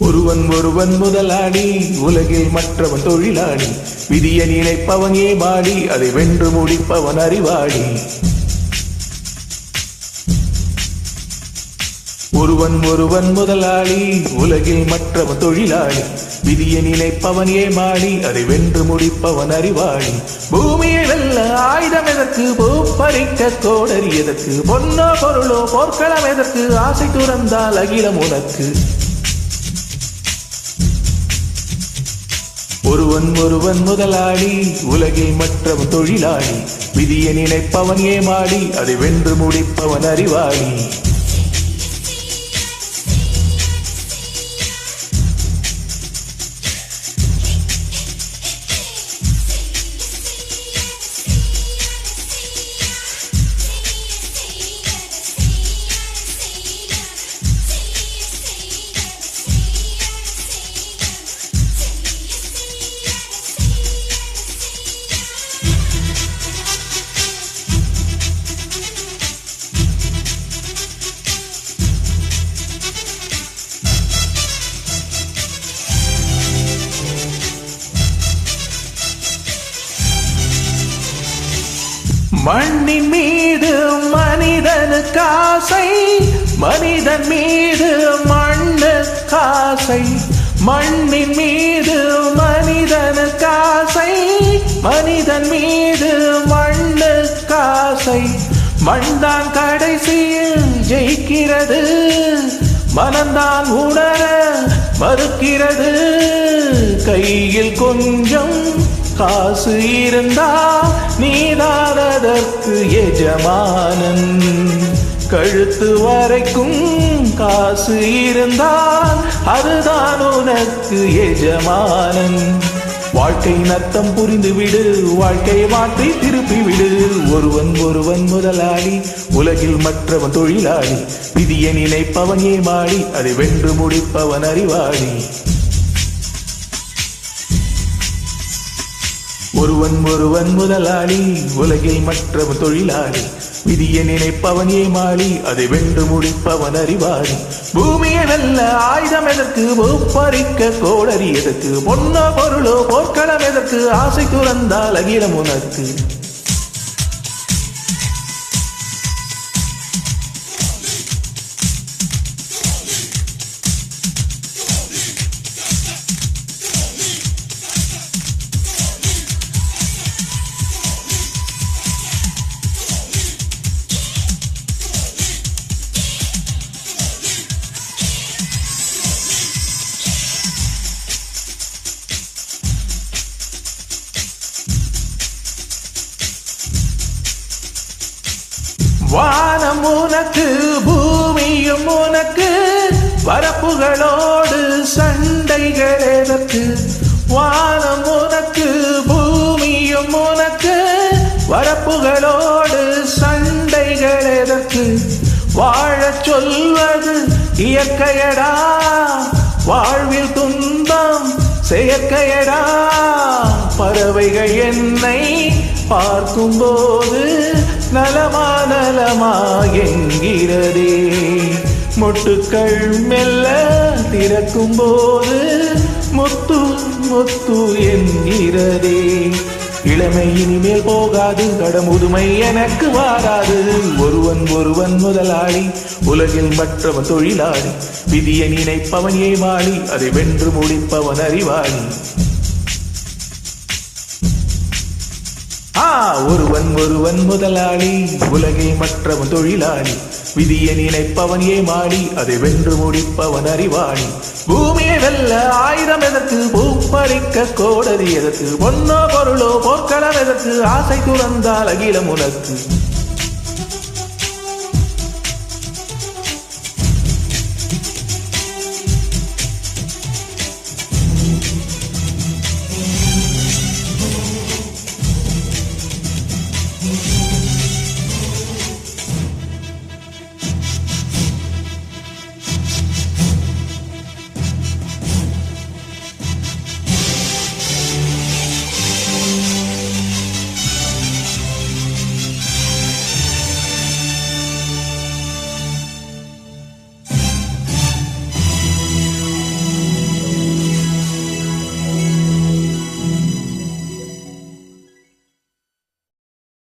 ஒருவன் முதலாளி, உலகில் மற்றவன் தொழிலாளி. விதியை நினைப்பவன் ஏமாளி, அதை வென்று முடிப்பவன் அறிவாளி. ஒருவன் முதலாளி, உலகில் மற்றவன் தொழிலாளி. விதியை நினைப்பவன் ஏமாளி, அதை வென்று முடிப்பவன் அறிவாளி. பூமியை வெல்ல ஆயுதம் எதற்கு, பூப்பறிக்க கோடரி எதற்கு, பொன்னோ பொருளோ போர்க்களம் எதற்கு, ஆசை துறந்தால் அகிலம் உனக்கு. ஒருவன் முதலாளி, உலகில் மற்றவன் தொழிலாளி. விதியை நினைப்பவன் ஏமாளி, அதை வென்று முடிப்பவன் அறிவாளி. மண்ணின் மீது மனிதனுக்கு ஆசை, மனிதன் மீது மண்ணுக்கு ஆசை. மண்ணின் மீது மனிதனுக்கு ஆசை, மனிதன் மீது மண்ணுக்கு ஆசை. மண்தான் கடைசியில் ஜெயிக்கிறது, மனம்தான் உணர மறுக்கிறது. கையில் கொஞ்சம் காசு இருந்தா நீதான் அதற்கு எஜமானன். கழுத்து வரைக்கும் காசு இருந்தால் அதுதான் உனக்கு எஜமானன். வாழ்க்கை நத்தம் புரிந்துவிடு, வாழ்க்கையை மாற்றி திருப்பிவிடு. ஒருவன் முதலாளி, உலகில் மற்றவன் தொழிலாளி. விதியை நினைப்பவன் ஏமாளி, அதை வென்று முடிப்பவன் அறிவாளி. ஒருவன் முதலாளி, உலகில் மற்றவன் தொழிலாளி. விதியை நினைப்பவன் ஏமாளி, அதை வென்று முடிப்பவன் அறிவாளி. பூமியை வெல்ல ஆயுதம் எதற்கு, பூப்பறிக்க கோடரி எதற்கு, பொன்னோ பொருளோ போர்க்களம் எதற்கு, ஆசை துறந்தால் அகிலம் உனக்கு. வானம் உனக்கு, பூமியும் உனக்கு, வரப்புகளோடு சண்டைகள் எதற்கு. வானம் உனக்கு, பூமியும் உனக்கு, வரப்புகளோடு சண்டைகள் எதற்கு. வாழச் சொல்வது இயற்கையடா, வாழ்வில் துன்பம் செயற்கையடா. பறவைகள் என்னை பார்க்கும்போது நலமா என்கிறதே, மொட்டுக்கள் மெல்ல திறக்கும் போது முத்து என்கிறதே. இளமை இனிமேல் போகாது, கடமுதுமை எனக்கு வாராது. ஒருவன் முதலாளி, உலகில் மற்றவன் தொழிலாளி. விதியை நினைப்பவன் ஏமாளி, அதை வென்று முடிப்பவன் அறிவாளி. ஒருவன் முதலாளி, உலகில் மற்றவன் தொழிலாளி. விதியை நினைப்பவன் ஏமாளி, அதை வென்று முடிப்பவன் அறிவாளி. பூமியை வெல்ல ஆயுதம் எதற்கு, பூப்பறிக்க கோடரி எதற்கு, பொன்னோ பொருளோ போர்க்களம் எதற்கு, ஆசை துறந்தால் அகிலம் உனக்கு.